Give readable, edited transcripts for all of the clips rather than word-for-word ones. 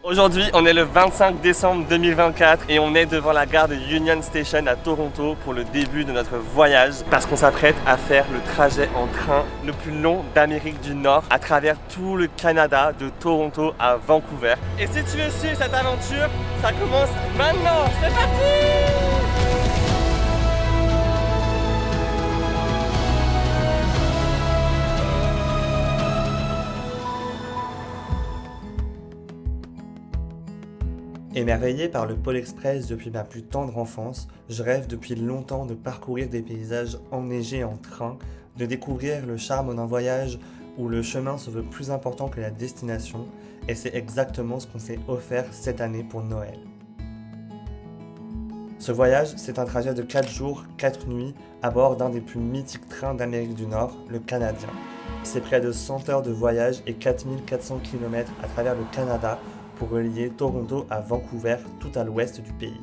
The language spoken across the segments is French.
Aujourd'hui, on est le 25 décembre 2024 et on est devant la gare de Union Station à Toronto pour le début de notre voyage parce qu'on s'apprête à faire le trajet en train le plus long d'Amérique du Nord à travers tout le Canada, de Toronto à Vancouver. Et si tu veux suivre cette aventure, ça commence maintenant. C'est parti! Émerveillé par le Pôle Express depuis ma plus tendre enfance, je rêve depuis longtemps de parcourir des paysages enneigés en train, de découvrir le charme d'un voyage où le chemin se veut plus important que la destination, et c'est exactement ce qu'on s'est offert cette année pour Noël. Ce voyage, c'est un trajet de 4 jours, 4 nuits, à bord d'un des plus mythiques trains d'Amérique du Nord, le Canadien. C'est près de 100 heures de voyage et 4400 km à travers le Canada, pour relier Toronto à Vancouver, tout à l'ouest du pays.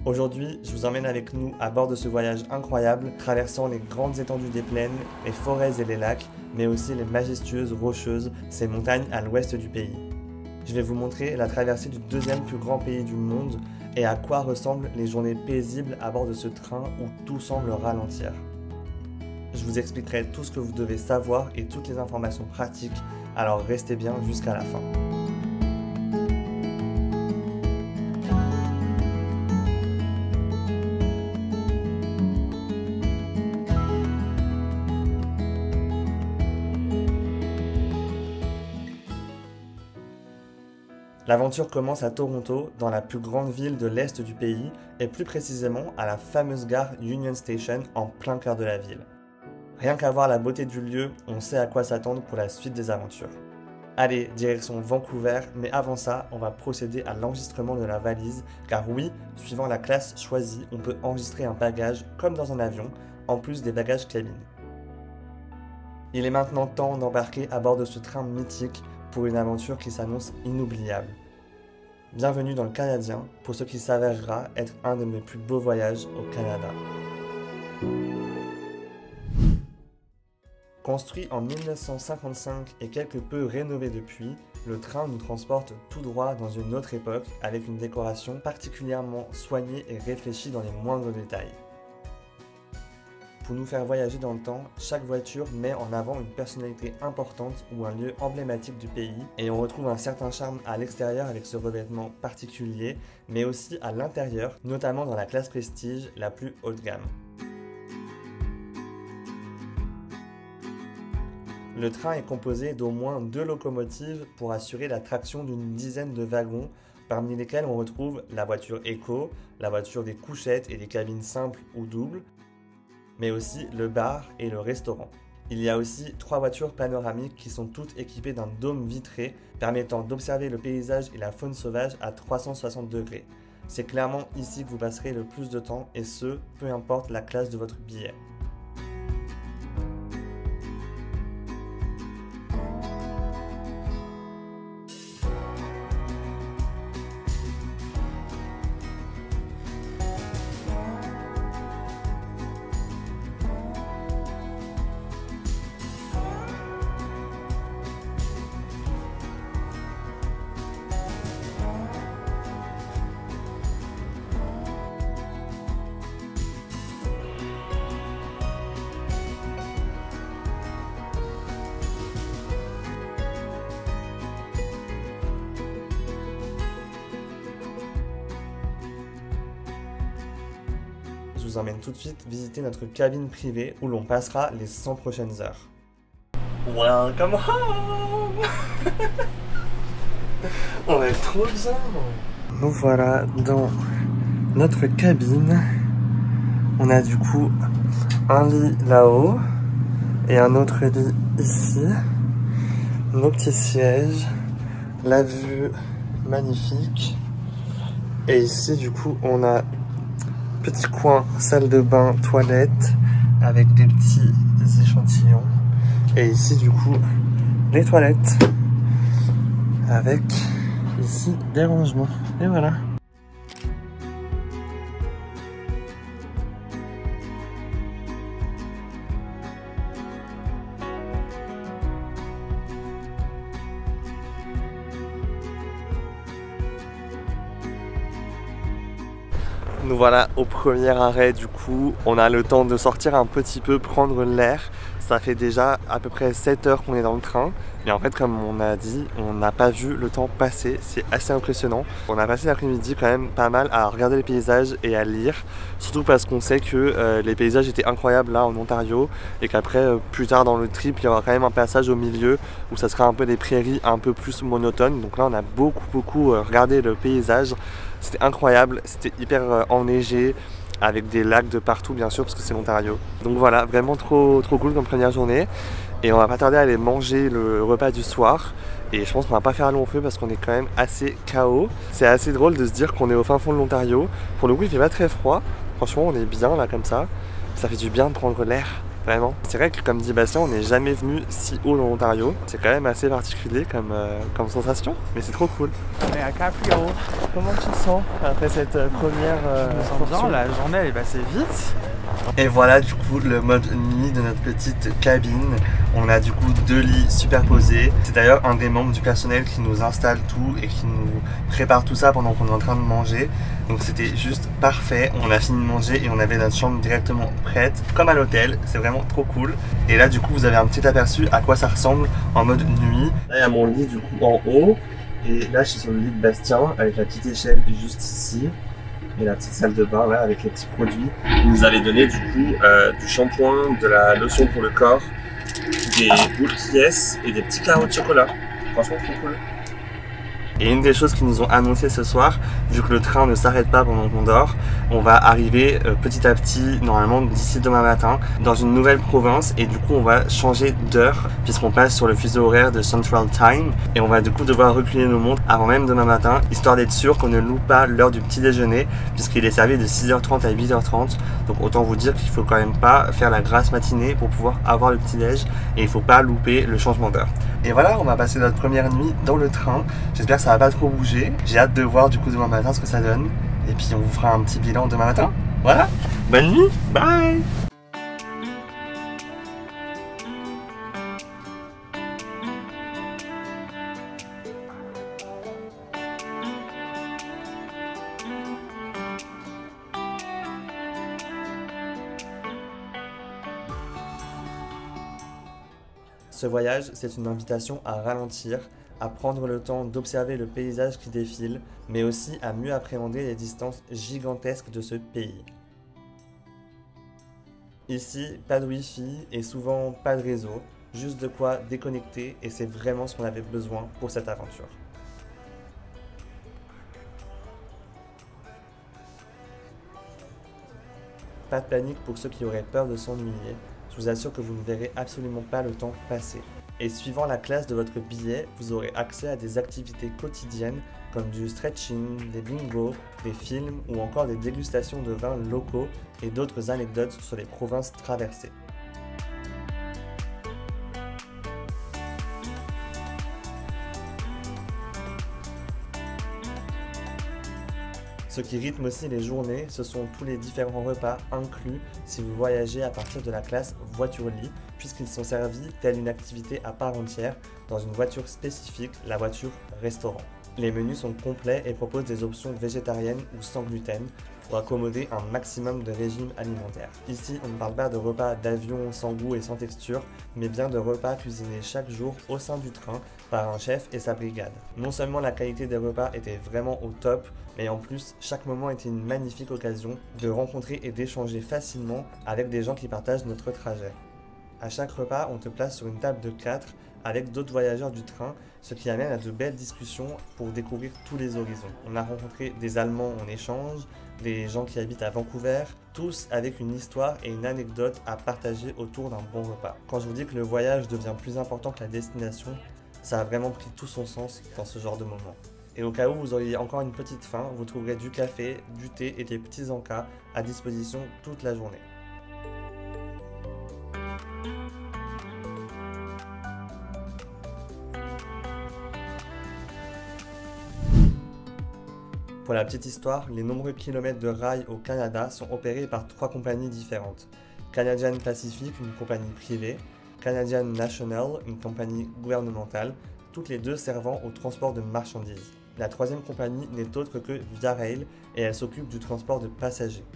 Aujourd'hui, je vous emmène avec nous à bord de ce voyage incroyable, traversant les grandes étendues des plaines, les forêts et les lacs, mais aussi les majestueuses rocheuses, ces montagnes à l'ouest du pays. Je vais vous montrer la traversée du deuxième plus grand pays du monde et à quoi ressemblent les journées paisibles à bord de ce train où tout semble ralentir. Je vous expliquerai tout ce que vous devez savoir et toutes les informations pratiques, alors restez bien jusqu'à la fin. L'aventure commence à Toronto, dans la plus grande ville de l'est du pays, et plus précisément à la fameuse gare Union Station en plein cœur de la ville. Rien qu'à voir la beauté du lieu, on sait à quoi s'attendre pour la suite des aventures. Allez, direction Vancouver, mais avant ça, on va procéder à l'enregistrement de la valise, car oui, suivant la classe choisie, on peut enregistrer un bagage comme dans un avion, en plus des bagages cabine. Il est maintenant temps d'embarquer à bord de ce train mythique pour une aventure qui s'annonce inoubliable. Bienvenue dans le Canadien, pour ce qui s'avérera être un de mes plus beaux voyages au Canada. Construit en 1955 et quelque peu rénové depuis, le train nous transporte tout droit dans une autre époque avec une décoration particulièrement soignée et réfléchie dans les moindres détails. Pour nous faire voyager dans le temps, chaque voiture met en avant une personnalité importante ou un lieu emblématique du pays et on retrouve un certain charme à l'extérieur avec ce revêtement particulier, mais aussi à l'intérieur, notamment dans la classe prestige la plus haut de gamme. Le train est composé d'au moins 2 locomotives pour assurer la traction d'une dizaine de wagons, parmi lesquels on retrouve la voiture Eco, la voiture des couchettes et des cabines simples ou doubles, mais aussi le bar et le restaurant. Il y a aussi 3 voitures panoramiques qui sont toutes équipées d'un dôme vitré permettant d'observer le paysage et la faune sauvage à 360 degrés. C'est clairement ici que vous passerez le plus de temps et ce, peu importe la classe de votre billet. Je vous emmène tout de suite visiter notre cabine privée où l'on passera les 100 prochaines heures. Welcome home. On est trop bien. Nous voilà dans notre cabine. On a du coup un lit là-haut et un autre lit ici. Nos petits sièges, la vue magnifique. Et ici du coup on a petit coin, salle de bain, toilette, avec des petits échantillons. Et ici, du coup, les toilettes, avec ici des rangements. Et voilà. Nous voilà au premier arrêt du coup. On a le temps de sortir un petit peu, prendre l'air. Ça fait déjà à peu près 7 heures qu'on est dans le train. Et en fait, comme on a dit, on n'a pas vu le temps passer. C'est assez impressionnant. On a passé l'après-midi quand même pas mal à regarder les paysages et à lire. Surtout parce qu'on sait que les paysages étaient incroyables là en Ontario. Et qu'après, plus tard dans le trip, il y aura quand même un passage au milieu où ça sera un peu des prairies un peu plus monotones. Donc là, on a beaucoup regardé le paysage. C'était incroyable, c'était hyper enneigé, avec des lacs de partout bien sûr parce que c'est l'Ontario. Donc voilà, vraiment trop cool comme première journée. Et on va pas tarder à aller manger le repas du soir. Et je pense qu'on va pas faire un long feu parce qu'on est quand même assez KO. C'est assez drôle de se dire qu'on est au fin fond de l'Ontario. Pour le coup il fait pas très froid, franchement on est bien là comme ça. Ça fait du bien de prendre l'air. Vraiment. C'est vrai que comme dit Bastien, on n'est jamais venu si haut dans l'Ontario. C'est quand même assez particulier comme sensation, mais c'est trop cool. On est à Caprio. Comment tu te sens après cette première Je me sens bien, la journée elle est passée vite. Et voilà du coup le mode nuit de notre petite cabine. On a du coup 2 lits superposés. C'est d'ailleurs un des membres du personnel qui nous installe tout et qui nous prépare tout ça pendant qu'on est en train de manger. Donc c'était juste parfait. On a fini de manger et on avait notre chambre directement prête, comme à l'hôtel. C'est vraiment trop cool. Et là du coup vous avez un petit aperçu à quoi ça ressemble en mode nuit. Là il y a mon lit du coup en haut. Et là je suis sur le lit de Bastien avec la petite échelle juste ici. Et la petite salle de bain là avec les petits produits. Ils nous avaient donné du coup du shampoing, de la lotion pour le corps, des boules Kies et des petits carreaux de chocolat. Franchement trop cool. Et une des choses qu'ils nous ont annoncé ce soir, vu que le train ne s'arrête pas pendant qu'on dort, on va arriver petit à petit, normalement d'ici demain matin, dans une nouvelle province et du coup on va changer d'heure puisqu'on passe sur le fuseau horaire de Central Time et on va du coup devoir reculer nos montres avant même demain matin, histoire d'être sûr qu'on ne loupe pas l'heure du petit déjeuner puisqu'il est servi de 6h30 à 8h30. Donc autant vous dire qu'il faut quand même pas faire la grasse matinée pour pouvoir avoir le petit déj et il faut pas louper le changement d'heure. Et voilà, on va passer notre première nuit dans le train. J'espère que ça va pas trop bouger. J'ai hâte de voir du coup demain matin ce que ça donne. Et puis on vous fera un petit bilan demain matin. Voilà, bonne nuit, bye. Ce voyage, c'est une invitation à ralentir, à prendre le temps d'observer le paysage qui défile, mais aussi à mieux appréhender les distances gigantesques de ce pays. Ici, pas de wifi et souvent pas de réseau, juste de quoi déconnecter et c'est vraiment ce qu'on avait besoin pour cette aventure. Pas de panique pour ceux qui auraient peur de s'ennuyer. Je vous assure que vous ne verrez absolument pas le temps passer. Et suivant la classe de votre billet, vous aurez accès à des activités quotidiennes comme du stretching, des bingos, des films ou encore des dégustations de vins locaux et d'autres anecdotes sur les provinces traversées. Ce qui rythme aussi les journées, ce sont tous les différents repas inclus si vous voyagez à partir de la classe voiture-lit, puisqu'ils sont servis telle une activité à part entière dans une voiture spécifique, la voiture restaurant. Les menus sont complets et proposent des options végétariennes ou sans gluten pour accommoder un maximum de régimes alimentaires. Ici, on ne parle pas de repas d'avion sans goût et sans texture, mais bien de repas cuisinés chaque jour au sein du train par un chef et sa brigade. Non seulement la qualité des repas était vraiment au top, mais en plus, chaque moment était une magnifique occasion de rencontrer et d'échanger facilement avec des gens qui partagent notre trajet. À chaque repas, on te place sur une table de 4 avec d'autres voyageurs du train, ce qui amène à de belles discussions pour découvrir tous les horizons. On a rencontré des Allemands en échange, des gens qui habitent à Vancouver, tous avec une histoire et une anecdote à partager autour d'un bon repas. Quand je vous dis que le voyage devient plus important que la destination, ça a vraiment pris tout son sens dans ce genre de moment. Et au cas où vous auriez encore une petite faim, vous trouverez du café, du thé et des petits encas à disposition toute la journée. Pour la petite histoire, les nombreux kilomètres de rails au Canada sont opérés par 3 compagnies différentes. Canadian Pacific, une compagnie privée, Canadian National, une compagnie gouvernementale, toutes les deux servant au transport de marchandises. La troisième compagnie n'est autre que Via Rail et elle s'occupe du transport de passagers.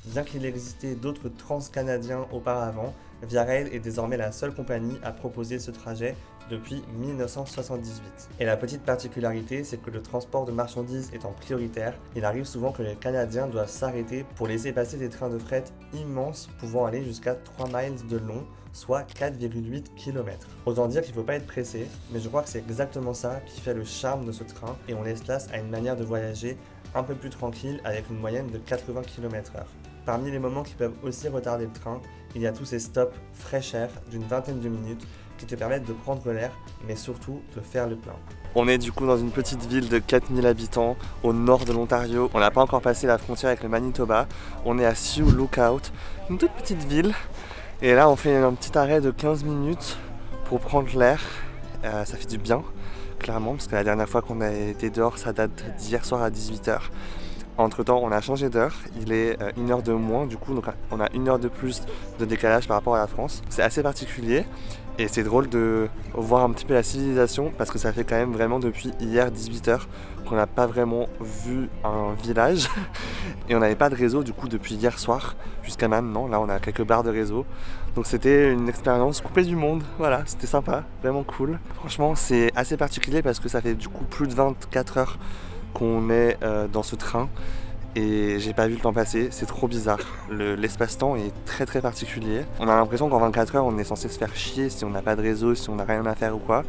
Bien qu'il existait d'autres transcanadiens auparavant, Via Rail est désormais la seule compagnie à proposer ce trajet depuis 1978. Et la petite particularité, c'est que le transport de marchandises étant prioritaire, il arrive souvent que les Canadiens doivent s'arrêter pour laisser passer des trains de fret immenses pouvant aller jusqu'à 3 miles de long, soit 4,8 km. Autant dire qu'il ne faut pas être pressé, mais je crois que c'est exactement ça qui fait le charme de ce train et on laisse place à une manière de voyager un peu plus tranquille avec une moyenne de 80 km/h. Parmi les moments qui peuvent aussi retarder le train, il y a tous ces stops fraîche air d'une vingtaine de minutes qui te permettent de prendre l'air, mais surtout de faire le plein. On est du coup dans une petite ville de 4000 habitants au nord de l'Ontario. On n'a pas encore passé la frontière avec le Manitoba. On est à Sioux Lookout, une toute petite ville. Et là on fait un petit arrêt de 15 minutes pour prendre l'air. Ça fait du bien, clairement, parce que la dernière fois qu'on a été dehors, ça date d'hier soir à 18 h. Entre temps, on a changé d'heure, il est 1 heure de moins du coup, donc on a 1 heure de plus de décalage par rapport à la France. C'est assez particulier et c'est drôle de voir un petit peu la civilisation parce que ça fait quand même vraiment depuis hier 18 h qu'on n'a pas vraiment vu un village et on n'avait pas de réseau du coup depuis hier soir jusqu'à maintenant. Là on a quelques barres de réseau, donc c'était une expérience coupée du monde, voilà, c'était sympa, vraiment cool. Franchement c'est assez particulier parce que ça fait du coup plus de 24 heures qu'on est dans ce train et j'ai pas vu le temps passer, c'est trop bizarre. L'espace-temps est très très particulier. On a l'impression qu'en 24 heures on est censé se faire chier si on n'a pas de réseau, si on n'a rien à faire ou quoi.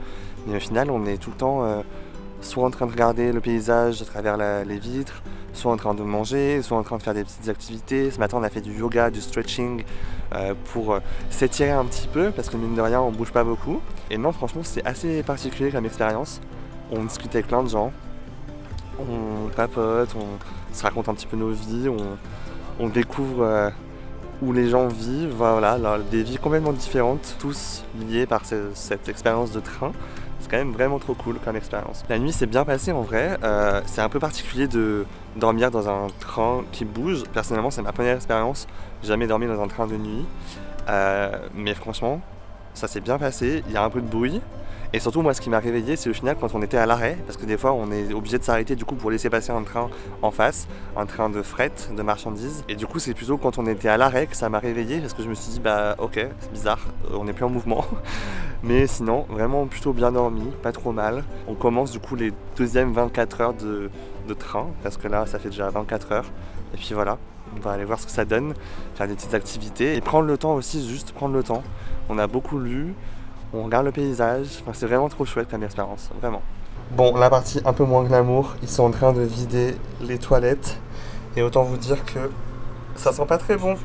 Mais au final on est tout le temps soit en train de regarder le paysage à travers les vitres, soit en train de manger, soit en train de faire des petites activités. Ce matin on a fait du yoga, du stretching pour s'étirer un petit peu parce que mine de rien on bouge pas beaucoup. Et non franchement c'est assez particulier comme expérience. On discute avec plein de gens. On papote, on se raconte un petit peu nos vies, on découvre où les gens vivent, voilà, des vies complètement différentes, tous liés par cette expérience de train. C'est quand même vraiment trop cool comme expérience. La nuit s'est bien passée en vrai, c'est un peu particulier de dormir dans un train qui bouge. Personnellement c'est ma première expérience, j'ai jamais dormi dans un train de nuit, mais franchement ça s'est bien passé, il y a un peu de bruit. Et surtout moi ce qui m'a réveillé c'est au final quand on était à l'arrêt, parce que des fois on est obligé de s'arrêter du coup pour laisser passer un train en face, un train de fret, de marchandises. Et du coup c'est plutôt quand on était à l'arrêt que ça m'a réveillé parce que je me suis dit bah ok c'est bizarre, on n'est plus en mouvement. Mais sinon vraiment plutôt bien dormi, pas trop mal. On commence du coup les deuxièmes 24 heures de train, parce que là ça fait déjà 24 heures. Et puis voilà, on va aller voir ce que ça donne, faire des petites activités et prendre le temps aussi, juste prendre le temps. On a beaucoup lu. On regarde le paysage, enfin, c'est vraiment trop chouette comme expérience, vraiment. Bon, la partie un peu moins glamour, ils sont en train de vider les toilettes. Et autant vous dire que ça sent pas très bon.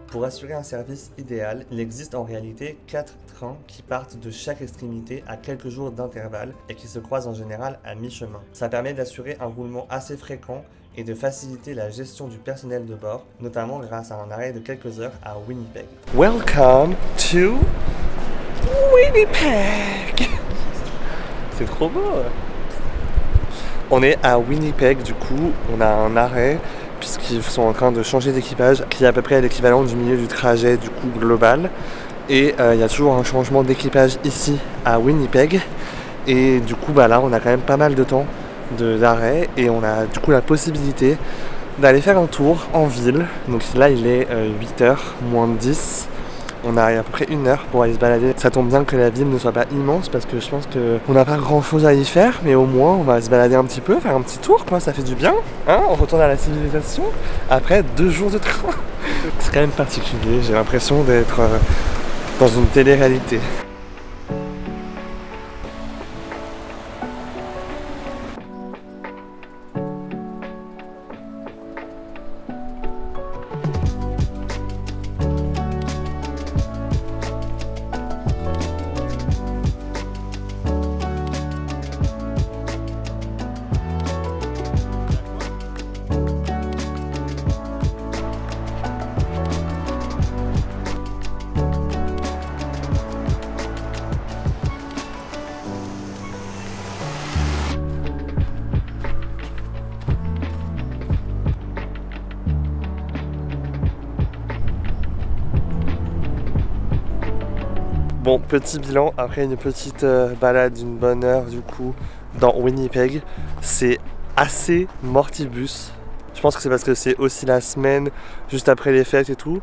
Pour assurer un service idéal, il existe en réalité 4 trains qui partent de chaque extrémité à quelques jours d'intervalle et qui se croisent en général à mi-chemin. Ça permet d'assurer un roulement assez fréquent et de faciliter la gestion du personnel de bord, notamment grâce à un arrêt de quelques heures à Winnipeg. Welcome to Winnipeg! C'est trop beau! On est à Winnipeg du coup, on a un arrêt puisqu'ils sont en train de changer d'équipage qui est à peu près l'équivalent du milieu du trajet du coup global. Et il y a toujours un changement d'équipage ici à Winnipeg et du coup bah là on a quand même pas mal de temps d'arrêt et on a du coup la possibilité d'aller faire un tour en ville. Donc là il est 8 h moins 10. On a à peu près 1 heure pour aller se balader. Ça tombe bien que la ville ne soit pas immense parce que je pense qu'on n'a pas grand chose à y faire, mais au moins on va se balader un petit peu, faire un petit tour quoi, ça fait du bien. Hein, on retourne à la civilisation après 2 jours de train. C'est quand même particulier, j'ai l'impression d'être dans une télé-réalité. Bon, petit bilan, après une petite balade d'une bonne heure du coup dans Winnipeg, c'est assez mortibus. Je pense que c'est parce que c'est aussi la semaine juste après les fêtes et tout,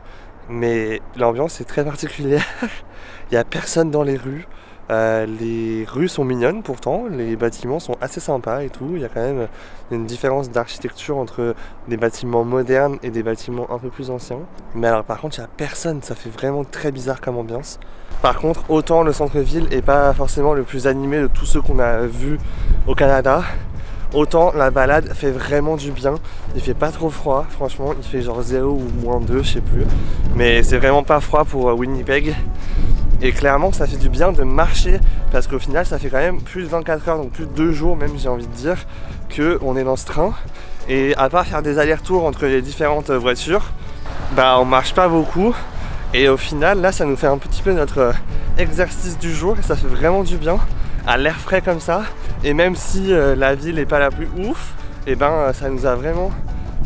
mais l'ambiance est très particulière. Il n'y a personne dans les rues. Les rues sont mignonnes pourtant, les bâtiments sont assez sympas et tout. Il y a quand même une différence d'architecture entre des bâtiments modernes et des bâtiments un peu plus anciens. Mais alors par contre il n'y a personne, ça fait vraiment très bizarre comme ambiance. Par contre autant le centre-ville n'est pas forcément le plus animé de tous ceux qu'on a vus au Canada, autant la balade fait vraiment du bien. Il fait pas trop froid, franchement il fait genre 0 ou -2 je sais plus. Mais c'est vraiment pas froid pour Winnipeg. Et clairement ça fait du bien de marcher parce qu'au final ça fait quand même plus de 24 heures, donc plus de 2 jours même j'ai envie de dire, qu'on est dans ce train. Et à part faire des allers-retours entre les différentes voitures, bah on marche pas beaucoup. Et au final là ça nous fait un petit peu notre exercice du jour et ça fait vraiment du bien à l'air frais comme ça. Et même si la ville n'est pas la plus ouf, et ben ça nous a vraiment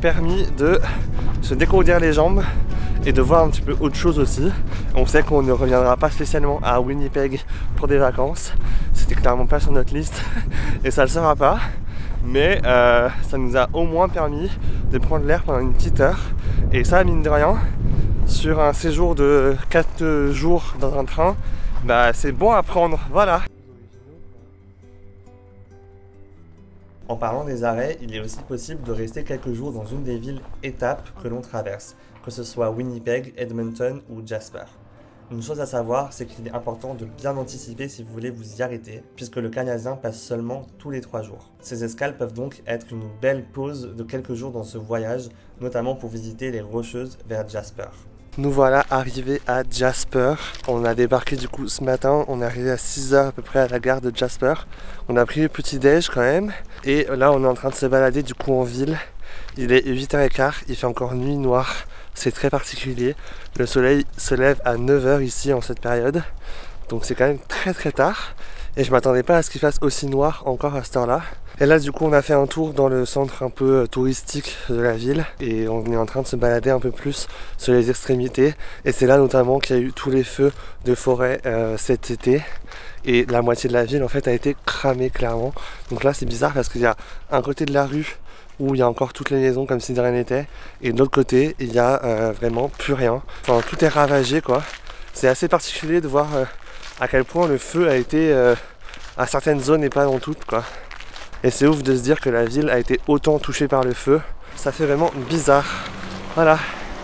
permis de se décourdir les jambes et de voir un petit peu autre chose aussi. On sait qu'on ne reviendra pas spécialement à Winnipeg pour des vacances, c'était clairement pas sur notre liste et ça le sera pas, mais ça nous a au moins permis de prendre l'air pendant une petite heure. Et ça, mine de rien, sur un séjour de 4 jours dans un train, bah c'est bon à prendre, voilà. En parlant des arrêts, il est aussi possible de rester quelques jours dans une des villes étapes que l'on traverse, que ce soit Winnipeg, Edmonton ou Jasper. Une chose à savoir, c'est qu'il est important de bien anticiper si vous voulez vous y arrêter, puisque le Canadien passe seulement tous les 3 jours. Ces escales peuvent donc être une belle pause de quelques jours dans ce voyage, notamment pour visiter les Rocheuses vers Jasper. Nous voilà arrivés à Jasper. On a débarqué du coup ce matin, on est arrivé à 6 h à peu près à la gare de Jasper. On a pris le petit déj quand même. Et là on est en train de se balader du coup en ville. Il est 8h15, il fait encore nuit noire. C'est très particulier. Le soleil se lève à 9 h ici en cette période. Donc c'est quand même très très tard. Et je m'attendais pas à ce qu'il fasse aussi noir encore à cette heure-là. Et là du coup on a fait un tour dans le centre un peu touristique de la ville et on est en train de se balader un peu plus sur les extrémités. Et c'est là notamment qu'il y a eu tous les feux de forêt cet été. Et la moitié de la ville en fait a été cramée clairement. Donc là c'est bizarre parce qu'il y a un côté de la rue où il y a encore toutes les maisons comme si de rien n'était. Et de l'autre côté il y a vraiment plus rien. Enfin tout est ravagé quoi. C'est assez particulier de voir à quel point le feu a été à certaines zones et pas dans toutes quoi. Et c'est ouf de se dire que la ville a été autant touchée par le feu. Ça fait vraiment bizarre. Voilà.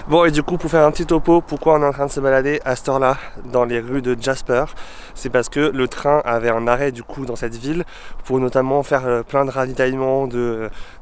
Bon et du coup pour faire un petit topo, pourquoi on est en train de se balader à cette heure-là dans les rues de Jasper, c'est parce que le train avait un arrêt du coup dans cette ville pour notamment faire plein de ravitaillements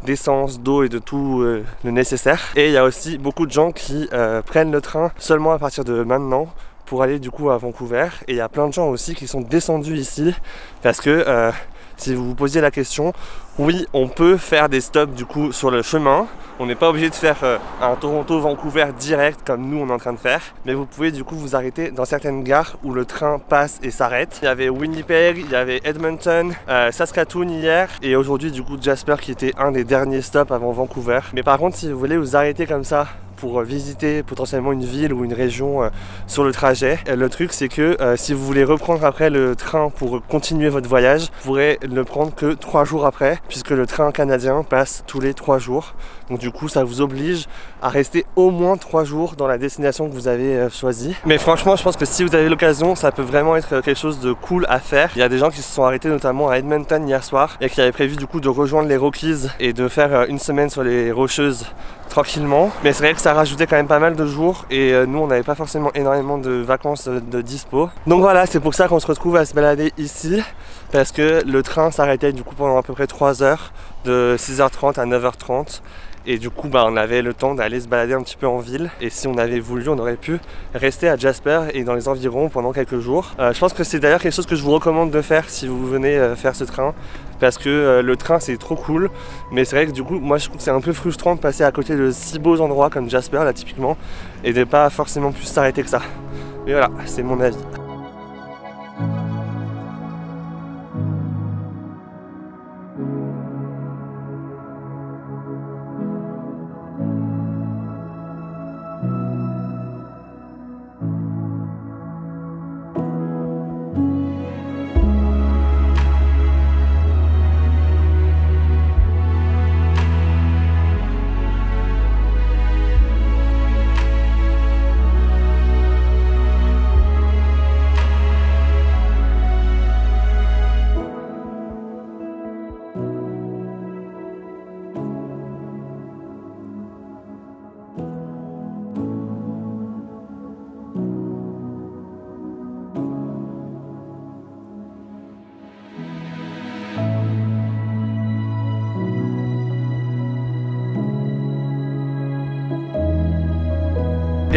d'essence, d'eau et de tout le nécessaire. Et il y a aussi beaucoup de gens qui prennent le train seulement à partir de maintenant pour aller du coup à Vancouver. Et il y a plein de gens aussi qui sont descendus ici parce que si vous vous posiez la question, oui, on peut faire des stops du coup sur le chemin. On n'est pas obligé de faire un Toronto-Vancouver direct comme nous on est en train de faire. Mais vous pouvez du coup vous arrêter dans certaines gares où le train passe et s'arrête. Il y avait Winnipeg, il y avait Edmonton, Saskatoon hier. Et aujourd'hui du coup Jasper qui était un des derniers stops avant Vancouver. Mais par contre si vous voulez vous arrêter comme ça pour visiter potentiellement une ville ou une région sur le trajet. Le truc c'est que si vous voulez reprendre après le train pour continuer votre voyage, vous pourrez ne prendre que 3 jours après puisque le train canadien passe tous les 3 jours. Donc du coup ça vous oblige à rester au moins 3 jours dans la destination que vous avez choisie. Mais franchement je pense que si vous avez l'occasion ça peut vraiment être quelque chose de cool à faire. Il y a des gens qui se sont arrêtés notamment à Edmonton hier soir et qui avaient prévu du coup de rejoindre les Rockies et de faire une semaine sur les Rocheuses tranquillement. Mais c'est vrai que ça rajoutait quand même pas mal de jours et nous on n'avait pas forcément énormément de vacances de dispo. Donc voilà, c'est pour ça qu'on se retrouve à se balader ici parce que le train s'arrêtait du coup pendant à peu près 3 heures de 6h30 à 9h30. Et du coup on avait le temps d'aller se balader un petit peu en ville. Et si on avait voulu on aurait pu rester à Jasper et dans les environs pendant quelques jours. Je pense que c'est d'ailleurs quelque chose que je vous recommande de faire si vous venez faire ce train. Parce que le train c'est trop cool. Mais c'est vrai que du coup moi je trouve que c'est un peu frustrant de passer à côté de si beaux endroits comme Jasper là typiquement. Et de pas forcément plus s'arrêter que ça. Mais voilà, c'est mon avis.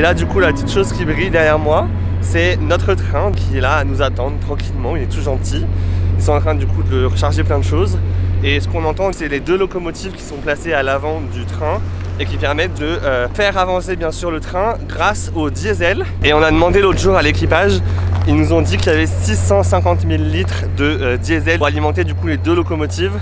là du coup la petite chose qui brille derrière moi, c'est notre train qui est là à nous attendre tranquillement, il est tout gentil. Ils sont en train du coup de recharger plein de choses. Et ce qu'on entend, c'est les 2 locomotives qui sont placées à l'avant du train et qui permettent de faire avancer bien sûr le train grâce au diesel. Et on a demandé l'autre jour à l'équipage, ils nous ont dit qu'il y avait 650 000 litres de diesel pour alimenter du coup les 2 locomotives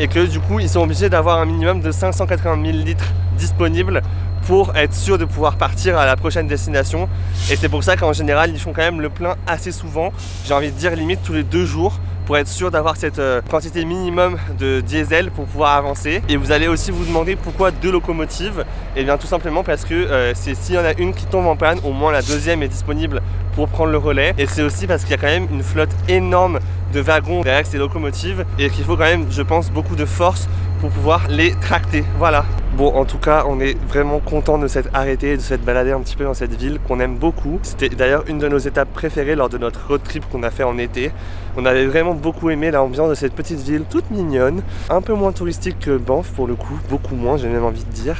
et que du coup ils sont obligés d'avoir un minimum de 580 000 litres disponibles pour être sûr de pouvoir partir à la prochaine destination. Et c'est pour ça qu'en général ils font quand même le plein assez souvent, j'ai envie de dire limite tous les 2 jours, pour être sûr d'avoir cette quantité minimum de diesel pour pouvoir avancer. Et vous allez aussi vous demander pourquoi 2 locomotives. Et bien tout simplement parce que c'est s'il y en a une qui tombe en panne, au moins la deuxième est disponible pour prendre le relais. Et c'est aussi parce qu'il y a quand même une flotte énorme de wagons derrière ces locomotives et qu'il faut quand même, je pense, beaucoup de force pour pouvoir les tracter. Voilà. Bon, en tout cas, on est vraiment content de s'être arrêté, de s'être baladé un petit peu dans cette ville qu'on aime beaucoup. C'était d'ailleurs une de nos étapes préférées lors de notre road trip qu'on a fait en été. On avait vraiment beaucoup aimé l'ambiance de cette petite ville toute mignonne, un peu moins touristique que Banff pour le coup, beaucoup moins, j'ai même envie de dire.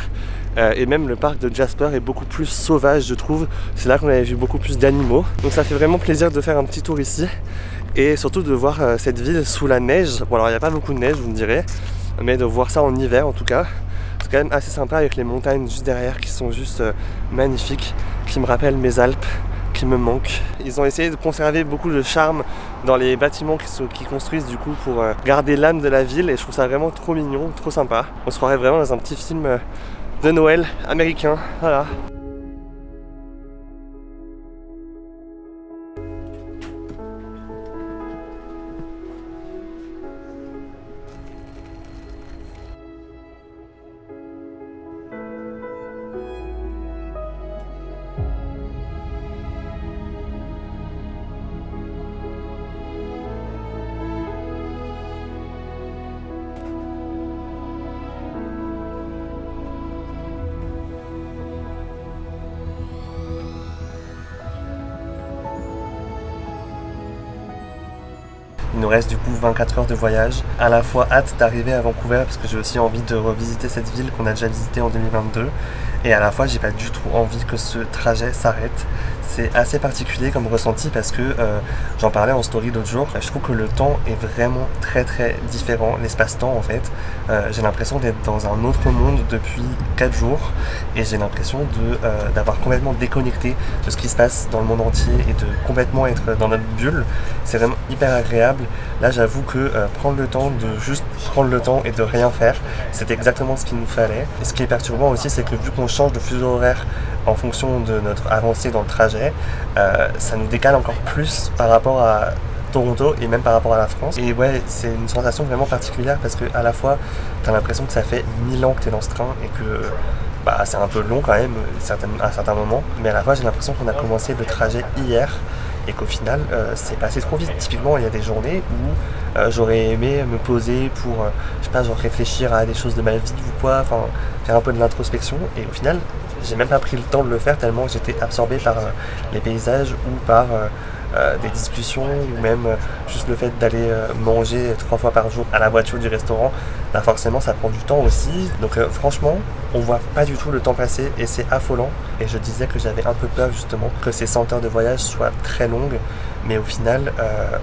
Et même le parc de Jasper est beaucoup plus sauvage, je trouve. C'est là qu'on avait vu beaucoup plus d'animaux. Donc ça fait vraiment plaisir de faire un petit tour ici et surtout de voir cette ville sous la neige. Bon, alors il n'y a pas beaucoup de neige, vous me direz, mais de voir ça en hiver en tout cas. C'est quand même assez sympa avec les montagnes juste derrière qui sont juste magnifiques, qui me rappellent mes Alpes, qui me manquent. Ils ont essayé de conserver beaucoup de charme dans les bâtiments qui construisent du coup pour garder l'âme de la ville et je trouve ça vraiment trop mignon, trop sympa. On se croirait vraiment dans un petit film de Noël américain, voilà. Il nous reste du coup 24 heures de voyage. À la fois hâte d'arriver à Vancouver parce que j'ai aussi envie de revisiter cette ville qu'on a déjà visitée en 2022. Et à la fois j'ai pas du tout envie que ce trajet s'arrête. C'est assez particulier comme ressenti parce que j'en parlais en story l'autre jour. Je trouve que le temps est vraiment très différent, l'espace-temps en fait. J'ai l'impression d'être dans un autre monde depuis 4 jours et j'ai l'impression d'avoir complètement déconnecté de ce qui se passe dans le monde entier et de complètement être dans notre bulle. C'est vraiment hyper agréable. Là j'avoue que prendre le temps de juste prendre le temps et de rien faire, c'est exactement ce qu'il nous fallait. Et ce qui est perturbant aussi, c'est que vu qu'on change de fuseau horaire en fonction de notre avancée dans le trajet, ça nous décale encore plus par rapport à Toronto et même par rapport à la France. Et ouais, c'est une sensation vraiment particulière parce que à la fois t'as l'impression que ça fait 1000 ans que t'es dans ce train et que bah, c'est un peu long quand même à certains moments, mais à la fois j'ai l'impression qu'on a commencé le trajet hier et qu'au final c'est passé trop vite. Typiquement il y a des journées où j'aurais aimé me poser pour je sais pas, genre réfléchir à des choses de ma vie ou quoi, enfin faire un peu de l'introspection, et au final j'ai même pas pris le temps de le faire tellement j'étais absorbé par les paysages ou par des discussions ou même juste le fait d'aller manger 3 fois par jour à la voiture du restaurant. Bah forcément ça prend du temps aussi, donc franchement on voit pas du tout le temps passer et c'est affolant. Et je disais que j'avais un peu peur justement que ces 100 heures de voyage soient très longues, mais au final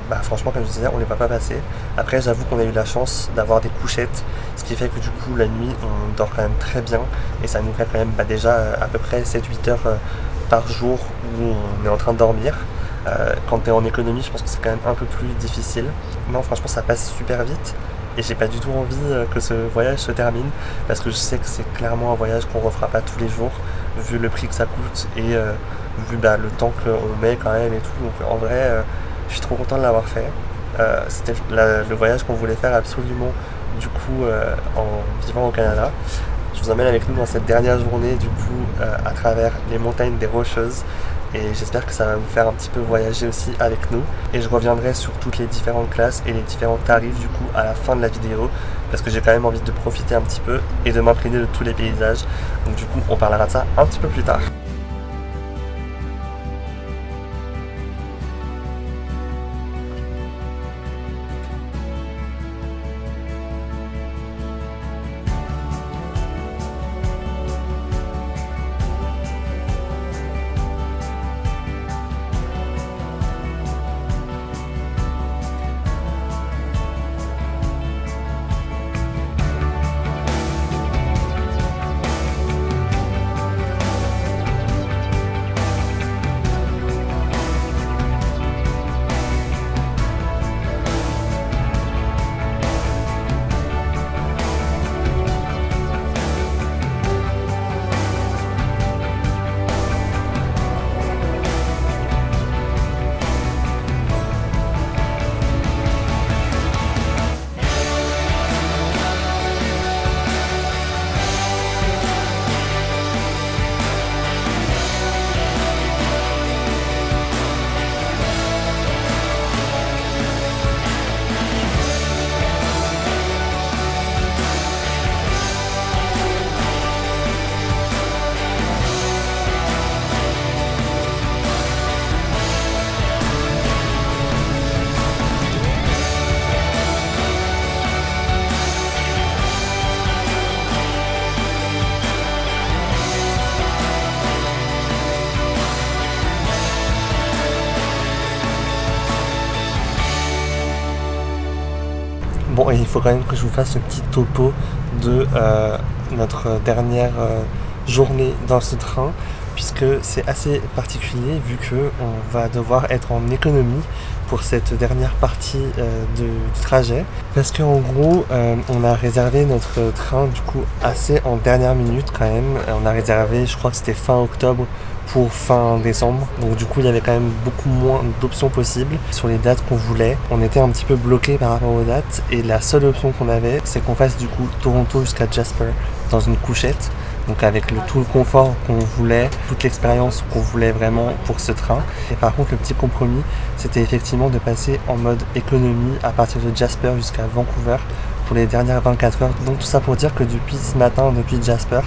bah franchement comme je disais on les voit pas passer. Après j'avoue qu'on a eu la chance d'avoir des couchettes, ce qui fait que du coup la nuit on dort quand même très bien et ça nous fait quand même déjà à peu près 7-8 heures par jour où on est en train de dormir. Quand tu es en économie, je pense que c'est quand même un peu plus difficile. Non, franchement, ça passe super vite et j'ai pas du tout envie que ce voyage se termine parce que je sais que c'est clairement un voyage qu'on refera pas tous les jours vu le prix que ça coûte et vu le temps qu'on met quand même et tout. Donc en vrai, je suis trop content de l'avoir fait. C'était le voyage qu'on voulait faire absolument du coup en vivant au Canada. Je vous emmène avec nous dans cette dernière journée du coup à travers les montagnes des Rocheuses. Et j'espère que ça va vous faire un petit peu voyager aussi avec nous. Et je reviendrai sur toutes les différentes classes et les différents tarifs du coup à la fin de la vidéo, parce que j'ai quand même envie de profiter un petit peu et de m'imprégner de tous les paysages. Donc du coup on parlera de ça un petit peu plus tard. Bon, et il faut quand même que je vous fasse un petit topo de notre dernière journée dans ce train, puisque c'est assez particulier vu qu'on va devoir être en économie pour cette dernière partie du trajet, parce qu'en gros on a réservé notre train du coup assez en dernière minute quand même. On a réservé, je crois que c'était fin octobre pour fin décembre, donc du coup il y avait quand même beaucoup moins d'options possibles sur les dates qu'on voulait. On était un petit peu bloqué par rapport aux dates, et la seule option qu'on avait, c'est qu'on fasse du coup Toronto jusqu'à Jasper dans une couchette, donc avec tout le confort qu'on voulait, toute l'expérience qu'on voulait vraiment pour ce train. Et par contre le petit compromis, c'était effectivement de passer en mode économie à partir de Jasper jusqu'à Vancouver pour les dernières 24 heures. Donc tout ça pour dire que depuis ce matin, depuis Jasper,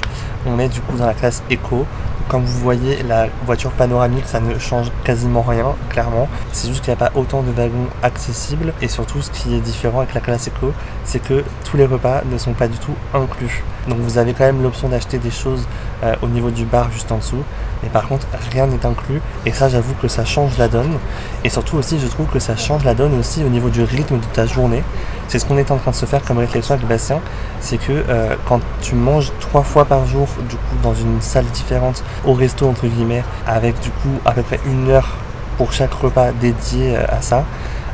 on est du coup dans la classe Eco. Comme vous voyez, la voiture panoramique, ça ne change quasiment rien, clairement. C'est juste qu'il n'y a pas autant de wagons accessibles. Et surtout, ce qui est différent avec la classe Eco, c'est que tous les repas ne sont pas du tout inclus. Donc vous avez quand même l'option d'acheter des choses au niveau du bar juste en dessous. Mais par contre, rien n'est inclus. Et ça, j'avoue que ça change la donne. Et surtout aussi, je trouve que ça change la donne aussi au niveau du rythme de ta journée. C'est ce qu'on est en train de se faire comme réflexion avec Bastien. C'est que quand tu manges 3 fois par jour, du coup, dans une salle différente, au resto entre guillemets, avec du coup à peu près 1 heure pour chaque repas dédié à ça,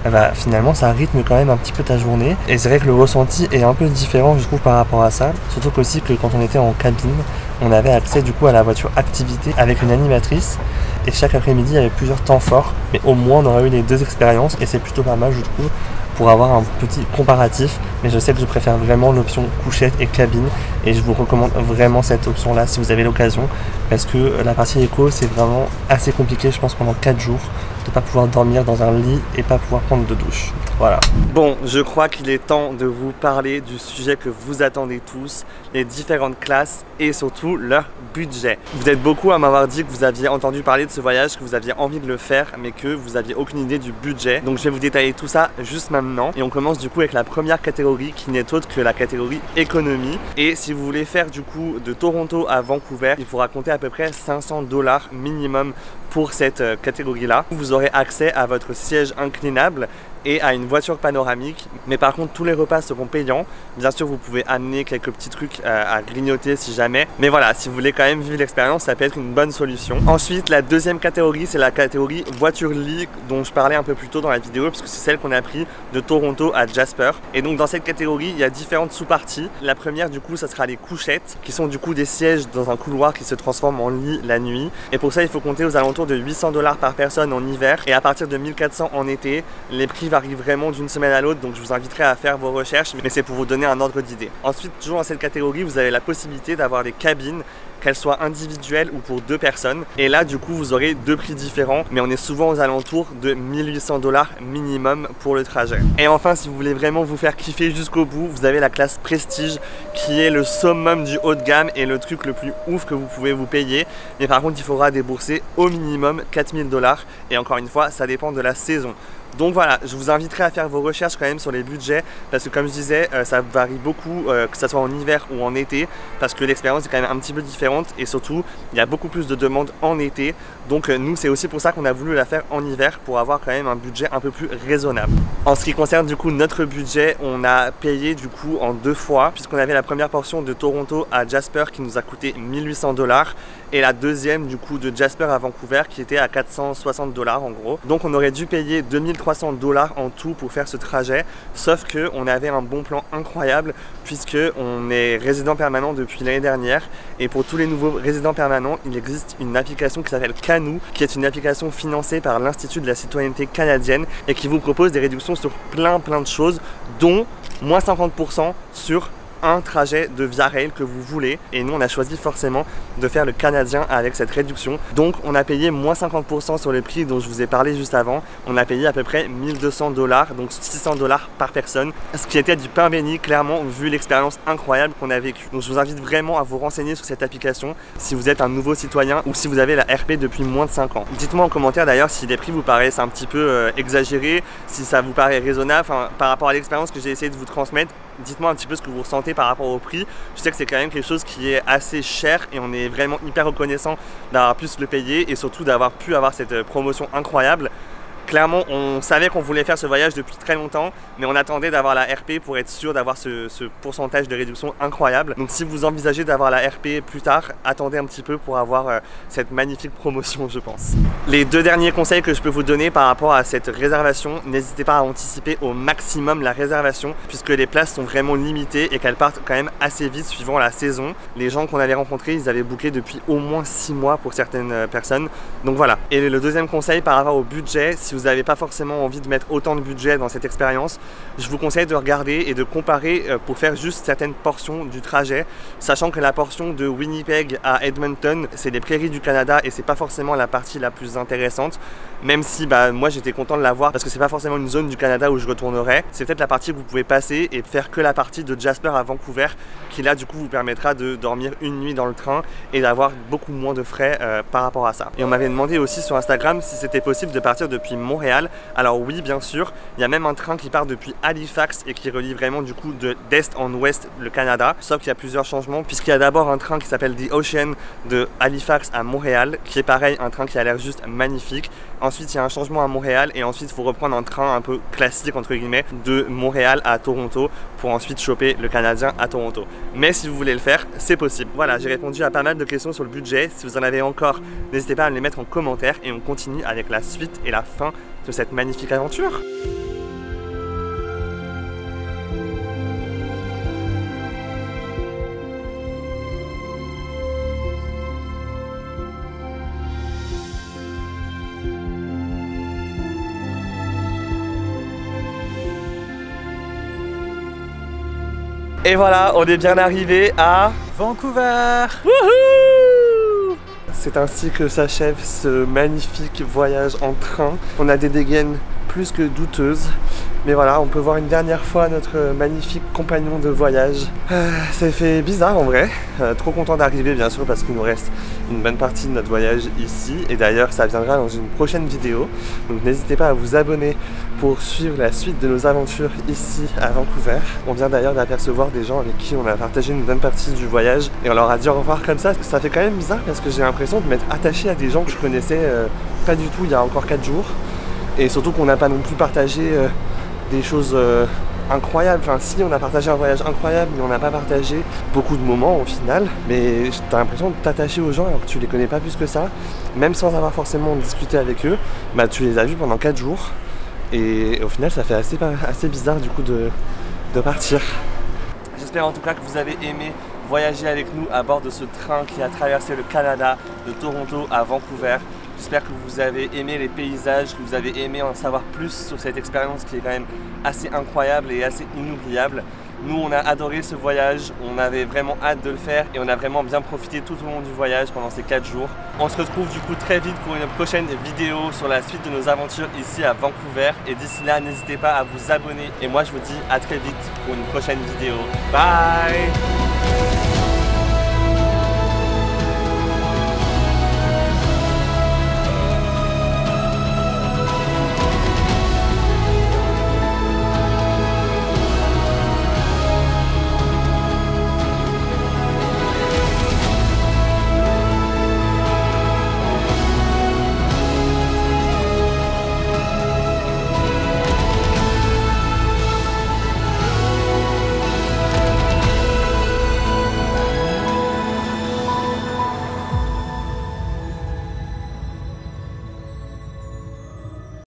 bah, finalement ça rythme quand même un petit peu ta journée. Et c'est vrai que le ressenti est un peu différent, je trouve, par rapport à ça. Surtout qu'aussi que quand on était en cabine, on avait accès du coup à la voiture activité avec une animatrice, et chaque après-midi il y avait plusieurs temps forts, mais au moins on aurait eu les 2 expériences, et c'est plutôt pas mal, je trouve, pour avoir un petit comparatif. Mais je sais que je préfère vraiment l'option couchette et cabine, et je vous recommande vraiment cette option là si vous avez l'occasion, parce que la partie éco, c'est vraiment assez compliqué, je pense, pendant 4 jours de pas pouvoir dormir dans un lit et pas pouvoir prendre de douche. Voilà. Bon, je crois qu'il est temps de vous parler du sujet que vous attendez tous, les différentes classes et surtout leur budget. Vous êtes beaucoup à m'avoir dit que vous aviez entendu parler de ce voyage, que vous aviez envie de le faire, mais que vous aviez aucune idée du budget. Donc je vais vous détailler tout ça juste maintenant. Et on commence du coup avec la première catégorie, qui n'est autre que la catégorie économie. Et si vous voulez faire du coup de Toronto à Vancouver, il faudra compter à peu près 500 $ minimum pour cette catégorie là. Vous aurez accès à votre siège inclinable et à une voiture panoramique, mais par contre tous les repas seront payants. Bien sûr, vous pouvez amener quelques petits trucs à grignoter si jamais, mais voilà, si vous voulez quand même vivre l'expérience, ça peut être une bonne solution. Ensuite, la deuxième catégorie, c'est la catégorie voiture lit dont je parlais un peu plus tôt dans la vidéo, parce que c'est celle qu'on a pris de Toronto à Jasper. Et donc dans cette catégorie, il y a différentes sous-parties. La première du coup, ça sera les couchettes, qui sont du coup des sièges dans un couloir qui se transforment en lit la nuit. Et pour ça, il faut compter aux alentours de 800 $ par personne en hiver, et à partir de 1400 en été. Les prix varient vraiment d'une semaine à l'autre, donc je vous inviterai à faire vos recherches, mais c'est pour vous donner un ordre d'idée. Ensuite, toujours dans cette catégorie, vous avez la possibilité d'avoir des cabines, qu'elles soient individuelles ou pour 2 personnes. Et là, du coup, vous aurez 2 prix différents, mais on est souvent aux alentours de 1800 $ minimum pour le trajet. Et enfin, si vous voulez vraiment vous faire kiffer jusqu'au bout, vous avez la classe Prestige, qui est le summum du haut de gamme et le truc le plus ouf que vous pouvez vous payer. Mais par contre, il faudra débourser au minimum 4000 $. Et encore une fois, ça dépend de la saison. Donc voilà, je vous inviterai à faire vos recherches quand même sur les budgets, parce que comme je disais, ça varie beaucoup, que ce soit en hiver ou en été, parce que l'expérience est quand même un petit peu différente, et surtout il y a beaucoup plus de demandes en été. Donc nous, c'est aussi pour ça qu'on a voulu la faire en hiver, pour avoir quand même un budget un peu plus raisonnable. En ce qui concerne du coup notre budget, on a payé du coup en 2 fois, puisqu'on avait la première portion de Toronto à Jasper qui nous a coûté 1800 $, et la deuxième du coup de Jasper à Vancouver qui était à 460 $ en gros. Donc on aurait dû payer 2300 $ en tout pour faire ce trajet, sauf que on avait un bon plan incroyable, puisque on est résident permanent depuis l'année dernière, et pour tous les nouveaux résidents permanents, il existe une application qui s'appelle Canoe, qui est une application financée par l'Institut de la citoyenneté canadienne, et qui vous propose des réductions sur plein de choses, dont moins 50% sur un trajet de Via Rail que vous voulez. Et nous, on a choisi forcément de faire le canadien avec cette réduction. Donc on a payé moins 50% sur le prix dont je vous ai parlé juste avant. On a payé à peu près 1200 $, donc 600 $ par personne, ce qui était du pain béni, clairement, vu l'expérience incroyable qu'on a vécue. Donc je vous invite vraiment à vous renseigner sur cette application si vous êtes un nouveau citoyen ou si vous avez la RP depuis moins de 5 ans. Dites-moi en commentaire d'ailleurs si les prix vous paraissent un petit peu exagérés, si ça vous paraît raisonnable, par rapport à l'expérience que j'ai essayé de vous transmettre. Dites-moi un petit peu ce que vous ressentez par rapport au prix. Je sais que c'est quand même quelque chose qui est assez cher, et on est vraiment hyper reconnaissant d'avoir pu se le payer, et surtout d'avoir pu avoir cette promotion incroyable. Clairement, on savait qu'on voulait faire ce voyage depuis très longtemps, mais on attendait d'avoir la RP pour être sûr d'avoir ce pourcentage de réduction incroyable. Donc si vous envisagez d'avoir la RP plus tard, attendez un petit peu pour avoir cette magnifique promotion, je pense. Les deux derniers conseils que je peux vous donner par rapport à cette réservation, n'hésitez pas à anticiper au maximum la réservation, puisque les places sont vraiment limitées et qu'elles partent quand même assez vite suivant la saison. Les gens qu'on avait rencontrés, ils avaient booké depuis au moins 6 mois pour certaines personnes. Donc voilà. Et le deuxième conseil par rapport au budget, si vous n'avez pas forcément envie de mettre autant de budget dans cette expérience, je vous conseille de regarder et de comparer pour faire juste certaines portions du trajet, sachant que la portion de Winnipeg à Edmonton, c'est les prairies du Canada et c'est pas forcément la partie la plus intéressante, même si moi j'étais content de la voir parce que c'est pas forcément une zone du Canada où je retournerai. C'est peut-être la partie que vous pouvez passer et faire que la partie de Jasper à Vancouver, qui là du coup vous permettra de dormir une nuit dans le train et d'avoir beaucoup moins de frais par rapport à ça. Et on m'avait demandé aussi sur Instagram si c'était possible de partir depuis Montréal. Alors oui, bien sûr, il y a même un train qui part depuis Halifax et qui relie vraiment du coup d'est en ouest le Canada, sauf qu'il y a plusieurs changements puisqu'il y a d'abord un train qui s'appelle The Ocean de Halifax à Montréal, qui est pareil, un train qui a l'air juste magnifique. Ensuite il y a un changement à Montréal et ensuite il faut reprendre un train un peu classique entre guillemets de Montréal à Toronto pour ensuite choper le Canadien à Toronto. Mais si vous voulez le faire, c'est possible. Voilà, j'ai répondu à pas mal de questions sur le budget. Si vous en avez encore, n'hésitez pas à me les mettre en commentaire et on continue avec la suite et la fin de cette magnifique aventure. Et voilà, on est bien arrivé à Vancouver. Wouhou! C'est ainsi que s'achève ce magnifique voyage en train. On a des dégaines plus que douteuses. Mais voilà, on peut voir une dernière fois notre magnifique compagnon de voyage. Ça fait bizarre en vrai. Trop content d'arriver bien sûr parce qu'il nous reste une bonne partie de notre voyage ici. Et d'ailleurs ça viendra dans une prochaine vidéo. Donc n'hésitez pas à vous abonner pour suivre la suite de nos aventures ici à Vancouver. On vient d'ailleurs d'apercevoir des gens avec qui on a partagé une bonne partie du voyage. Et on leur a dit au revoir comme ça. Ça fait quand même bizarre parce que j'ai l'impression de m'être attaché à des gens que je connaissais pas du tout il y a encore 4 jours. Et surtout qu'on n'a pas non plus partagé des choses incroyables. Enfin si, on a partagé un voyage incroyable, mais on n'a pas partagé beaucoup de moments au final. Mais t'as l'impression de t'attacher aux gens alors que tu les connais pas plus que ça. Même sans avoir forcément discuté avec eux, tu les as vus pendant 4 jours. Et au final ça fait assez bizarre du coup de partir. J'espère en tout cas que vous avez aimé voyager avec nous à bord de ce train qui a traversé le Canada de Toronto à Vancouver. J'espère que vous avez aimé les paysages, que vous avez aimé en savoir plus sur cette expérience qui est quand même assez incroyable et assez inoubliable. Nous, on a adoré ce voyage, on avait vraiment hâte de le faire et on a vraiment bien profité tout au long du voyage pendant ces 4 jours. On se retrouve du coup très vite pour une prochaine vidéo sur la suite de nos aventures ici à Vancouver. Et d'ici là, n'hésitez pas à vous abonner. Et moi, je vous dis à très vite pour une prochaine vidéo. Bye!